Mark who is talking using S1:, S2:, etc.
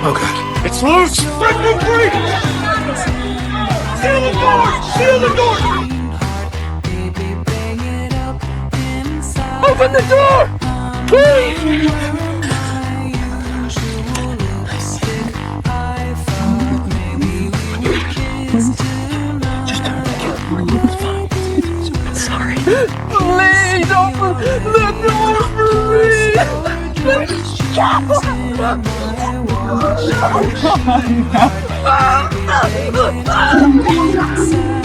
S1: Oh god.
S2: It's loose! Break me free! Seal the door! Seal the door! Open the door! Please!
S1: Sorry.
S2: Please open the door for me!